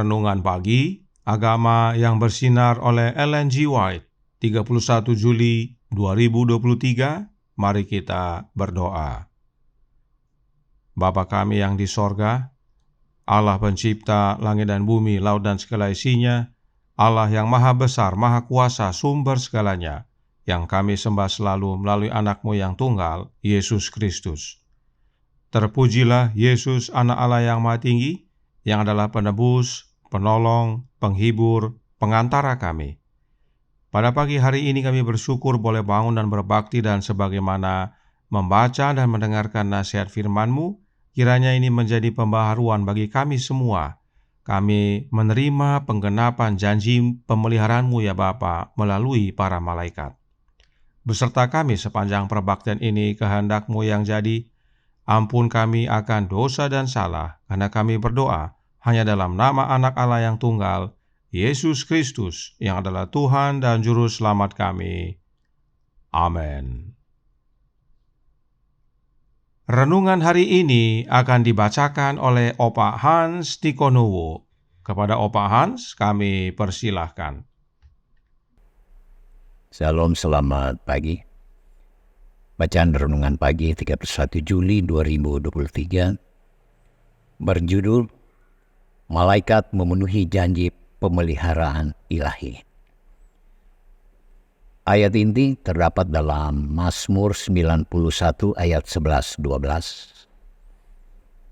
Renungan Pagi, Agama yang Bersinar oleh Ellen G. White, 31 Juli 2023. Mari kita berdoa. Bapa kami yang di sorga, Allah pencipta langit dan bumi, laut dan segala isinya, Allah yang maha besar, maha kuasa, sumber segalanya, yang kami sembah selalu melalui anak-Mu yang tunggal, Yesus Kristus. Terpujilah Yesus, anak Allah yang maha tinggi, yang adalah penebus, penolong, penghibur, pengantara kami. Pada pagi hari ini kami bersyukur boleh bangun dan berbakti, dan sebagaimana membaca dan mendengarkan nasihat firman-Mu, kiranya ini menjadi pembaharuan bagi kami semua. Kami menerima penggenapan janji pemeliharaan-Mu ya Bapa melalui para malaikat. Beserta kami sepanjang perbaktian ini, kehendak-Mu yang jadi. Ampun kami akan dosa dan salah, karena kami berdoa hanya dalam nama anak Allah yang tunggal, Yesus Kristus, yang adalah Tuhan dan Juru Selamat kami. Amin. Renungan hari ini akan dibacakan oleh Opa Hans Tikonowo. Kepada Opa Hans, kami persilahkan. Salam, selamat pagi. Bacaan Renungan Pagi 31 Juli 2023 berjudul Malaikat Memenuhi Janji Pemeliharaan Ilahi. Ayat inti terdapat dalam Mazmur 91 ayat 11-12.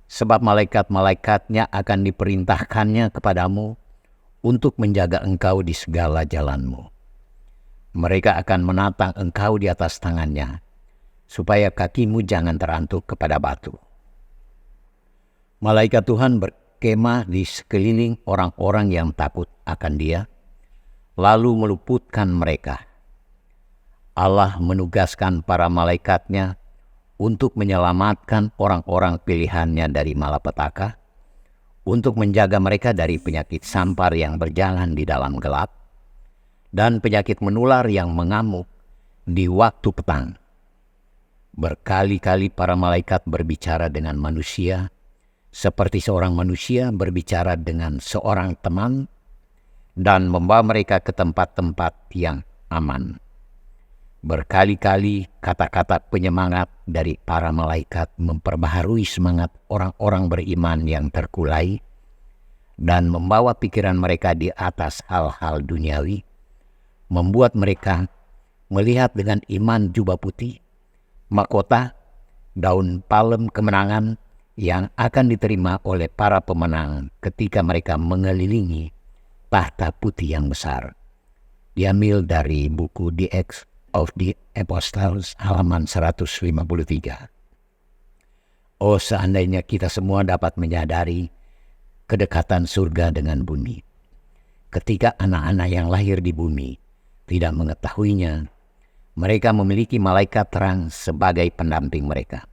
Sebab malaikat-malaikatnya akan diperintahkannya kepadamu untuk menjaga engkau di segala jalanmu. Mereka akan menatang engkau di atas tangannya, supaya kakimu jangan terantuk kepada batu. Malaikat Tuhan berkemah di sekeliling orang-orang yang takut akan Dia, lalu meluputkan mereka. Allah menugaskan para malaikatnya untuk menyelamatkan orang-orang pilihannya dari malapetaka, untuk menjaga mereka dari penyakit sampar yang berjalan di dalam gelap, dan penyakit menular yang mengamuk di waktu petang. Berkali-kali para malaikat berbicara dengan manusia, seperti seorang manusia berbicara dengan seorang teman, dan membawa mereka ke tempat-tempat yang aman. Berkali-kali kata-kata penyemangat dari para malaikat memperbaharui semangat orang-orang beriman yang terkulai, dan membawa pikiran mereka di atas hal-hal duniawi, membuat mereka melihat dengan iman jubah putih, mahkota, daun palem kemenangan yang akan diterima oleh para pemenang ketika mereka mengelilingi tahta putih yang besar. Diambil dari buku The Acts of the Apostles halaman 153. Oh, seandainya kita semua dapat menyadari kedekatan surga dengan bumi. Ketika anak-anak yang lahir di bumi tidak mengetahuinya, mereka memiliki malaikat terang sebagai pendamping mereka.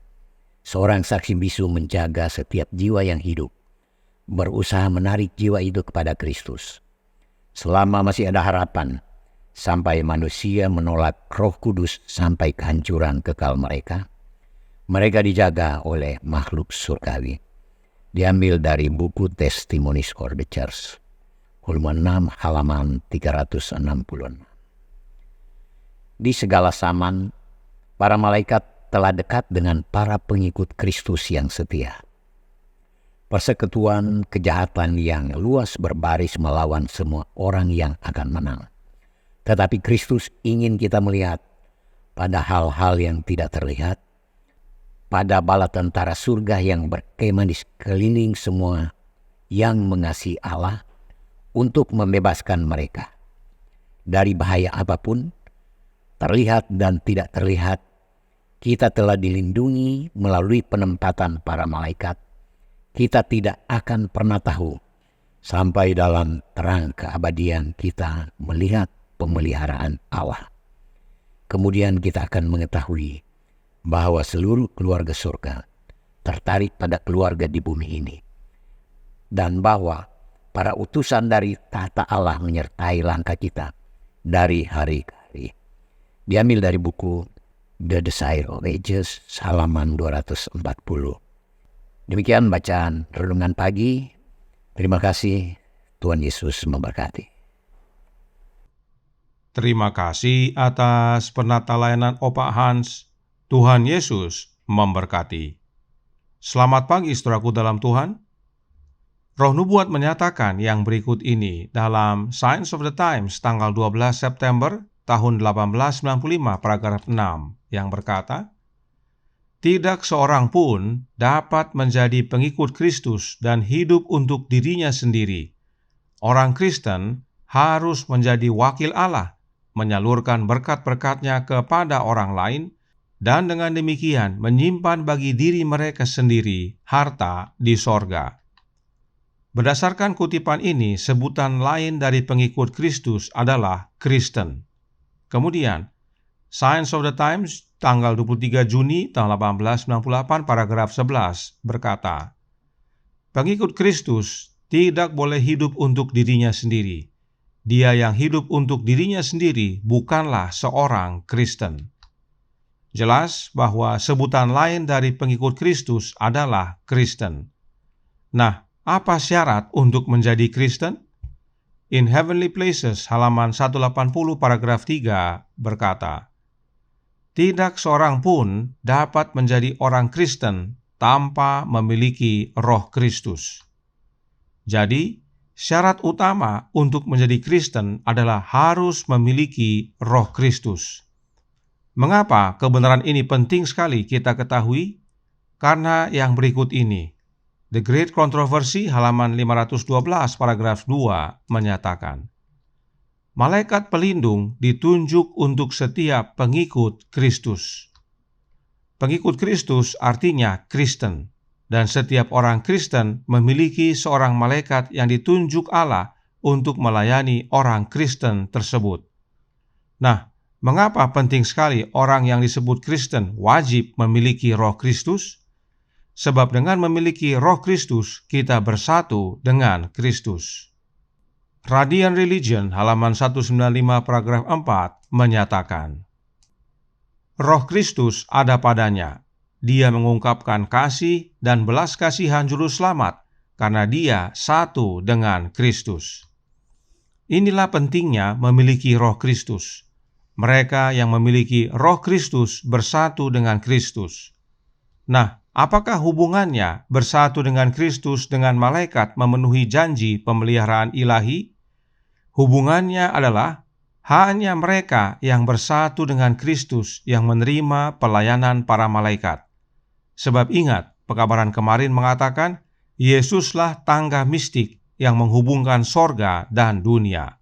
Seorang saksi bisu menjaga setiap jiwa yang hidup, berusaha menarik jiwa itu kepada Kristus. Selama masih ada harapan, sampai manusia menolak Roh Kudus sampai kehancuran kekal mereka, mereka dijaga oleh makhluk surgawi. Diambil dari buku Testimonies for the Church, volume 6 halaman 366. Di segala zaman, para malaikat telah dekat dengan para pengikut Kristus yang setia. Persekutuan kejahatan yang luas berbaris melawan semua orang yang akan menang. Tetapi Kristus ingin kita melihat pada hal-hal yang tidak terlihat, pada bala tentara surga yang berkemah di sekeliling semua yang mengasihi Allah untuk membebaskan mereka dari bahaya apapun, terlihat dan tidak terlihat. Kita telah dilindungi melalui penempatan para malaikat. Kita tidak akan pernah tahu sampai dalam terang keabadian kita melihat pemeliharaan Allah. Kemudian kita akan mengetahui bahwa seluruh keluarga surga tertarik pada keluarga di bumi ini. Dan bahwa para utusan dari tahta Allah menyertai langkah kita dari hari ke hari. Diambil dari buku The Desire of Ages, halaman 240. Demikian bacaan renungan pagi. Terima kasih, Tuhan Yesus memberkati. Terima kasih atas penata layanan Opa Hans. Tuhan Yesus memberkati. Selamat pagi saudaraku dalam Tuhan. Roh Nubuat menyatakan yang berikut ini dalam Signs of the Times tanggal 12 September tahun 1895 paragraf 6 yang berkata, "Tidak seorang pun dapat menjadi pengikut Kristus dan hidup untuk dirinya sendiri. Orang Kristen harus menjadi wakil Allah, menyalurkan berkat-berkat-Nya kepada orang lain, dan dengan demikian menyimpan bagi diri mereka sendiri harta di sorga." Berdasarkan kutipan ini, sebutan lain dari pengikut Kristus adalah Kristen. Kemudian, Signs of the Times tanggal 23 Juni tahun 1898 paragraf 11 berkata, "Pengikut Kristus tidak boleh hidup untuk dirinya sendiri. Dia yang hidup untuk dirinya sendiri bukanlah seorang Kristen." Jelas bahwa sebutan lain dari pengikut Kristus adalah Kristen. Nah, apa syarat untuk menjadi Kristen? In Heavenly Places halaman 180 paragraf 3 berkata, "Tidak seorang pun dapat menjadi orang Kristen tanpa memiliki Roh Kristus." Jadi, syarat utama untuk menjadi Kristen adalah harus memiliki Roh Kristus. Mengapa kebenaran ini penting sekali kita ketahui? Karena yang berikut ini. The Great Controversy halaman 512 paragraf 2 menyatakan, malaikat pelindung ditunjuk untuk setiap pengikut Kristus. Pengikut Kristus artinya Kristen, dan setiap orang Kristen memiliki seorang malaikat yang ditunjuk Allah untuk melayani orang Kristen tersebut. Nah, mengapa penting sekali orang yang disebut Kristen wajib memiliki Roh Kristus? Sebab dengan memiliki Roh Kristus, kita bersatu dengan Kristus. Radiant Religion halaman 195 paragraf 4 menyatakan, Roh Kristus ada padanya. Dia mengungkapkan kasih dan belas kasihan juru selamat karena dia satu dengan Kristus. Inilah pentingnya memiliki Roh Kristus. Mereka yang memiliki Roh Kristus bersatu dengan Kristus. Nah, apakah hubungannya bersatu dengan Kristus dengan malaikat memenuhi janji pemeliharaan ilahi? Hubungannya adalah hanya mereka yang bersatu dengan Kristus yang menerima pelayanan para malaikat. Sebab ingat, pekabaran kemarin mengatakan, Yesuslah tangga mistik yang menghubungkan sorga dan dunia.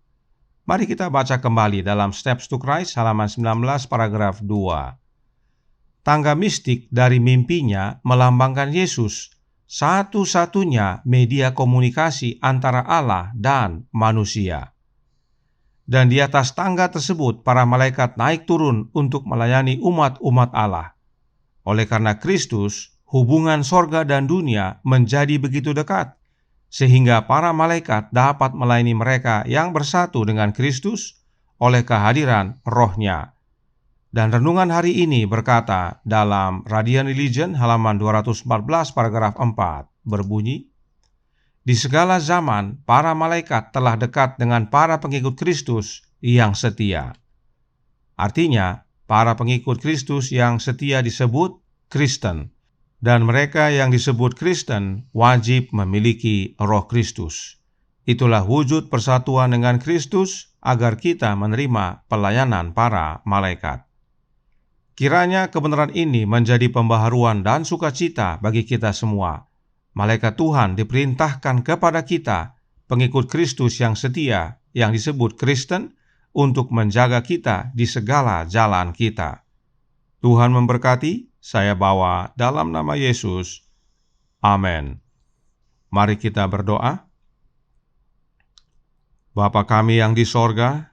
Mari kita baca kembali dalam Steps to Christ halaman 19 paragraf 2. Tangga mistik dari mimpinya melambangkan Yesus, satu-satunya media komunikasi antara Allah dan manusia. Dan di atas tangga tersebut para malaikat naik turun untuk melayani umat-umat Allah. Oleh karena Kristus, hubungan sorga dan dunia menjadi begitu dekat, sehingga para malaikat dapat melayani mereka yang bersatu dengan Kristus oleh kehadiran Roh-Nya. Dan renungan hari ini berkata dalam Radiant Religion halaman 214 paragraf 4 berbunyi, di segala zaman para malaikat telah dekat dengan para pengikut Kristus yang setia. Artinya, para pengikut Kristus yang setia disebut Kristen. Dan mereka yang disebut Kristen wajib memiliki Roh Kristus. Itulah wujud persatuan dengan Kristus agar kita menerima pelayanan para malaikat. Kiranya kebenaran ini menjadi pembaharuan dan sukacita bagi kita semua. Malaikat Tuhan diperintahkan kepada kita, pengikut Kristus yang setia, yang disebut Kristen, untuk menjaga kita di segala jalan kita. Tuhan memberkati. Saya bawa dalam nama Yesus. Amin. Mari kita berdoa. Bapa kami yang di sorga,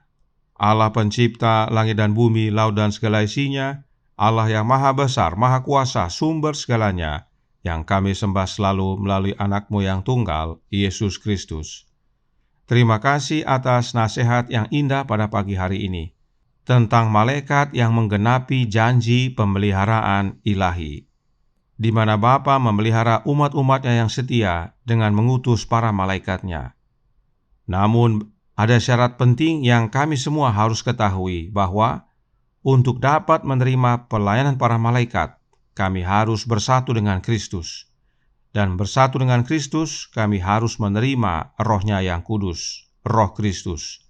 Allah pencipta langit dan bumi, laut dan segala isinya, Allah yang maha besar, maha kuasa, sumber segalanya, yang kami sembah selalu melalui anak-Mu yang tunggal, Yesus Kristus. Terima kasih atas nasihat yang indah pada pagi hari ini, tentang malaikat yang menggenapi janji pemeliharaan ilahi, di mana Bapa memelihara umat-umatnya yang setia dengan mengutus para malaikatnya. Namun, ada syarat penting yang kami semua harus ketahui, bahwa untuk dapat menerima pelayanan para malaikat, kami harus bersatu dengan Kristus. Dan bersatu dengan Kristus, kami harus menerima Roh-Nya yang kudus, Roh Kristus.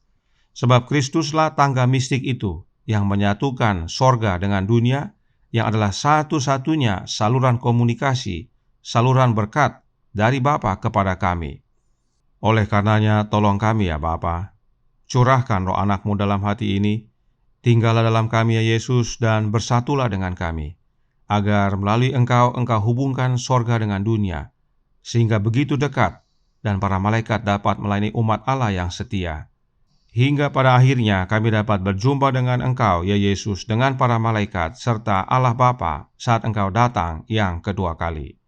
Sebab Kristuslah tangga mistik itu yang menyatukan sorga dengan dunia, yang adalah satu-satunya saluran komunikasi, saluran berkat dari Bapa kepada kami. Oleh karenanya, tolong kami ya Bapa, curahkan Roh anak-Mu dalam hati ini, tinggallah dalam kami ya Yesus, dan bersatulah dengan kami, agar melalui Engkau hubungkan sorga dengan dunia, sehingga begitu dekat, dan para malaikat dapat melayani umat Allah yang setia. Hingga pada akhirnya kami dapat berjumpa dengan Engkau, ya Yesus, dengan para malaikat, serta Allah Bapa saat Engkau datang yang kedua kali.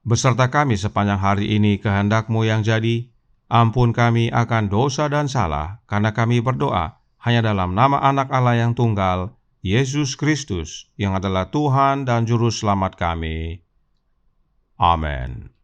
Beserta kami sepanjang hari ini kehendak-Mu yang jadi, ampun kami akan dosa dan salah, karena kami berdoa hanya dalam nama anak Allah yang tunggal, Yesus Kristus, yang adalah Tuhan dan Juru Selamat kami. Amin.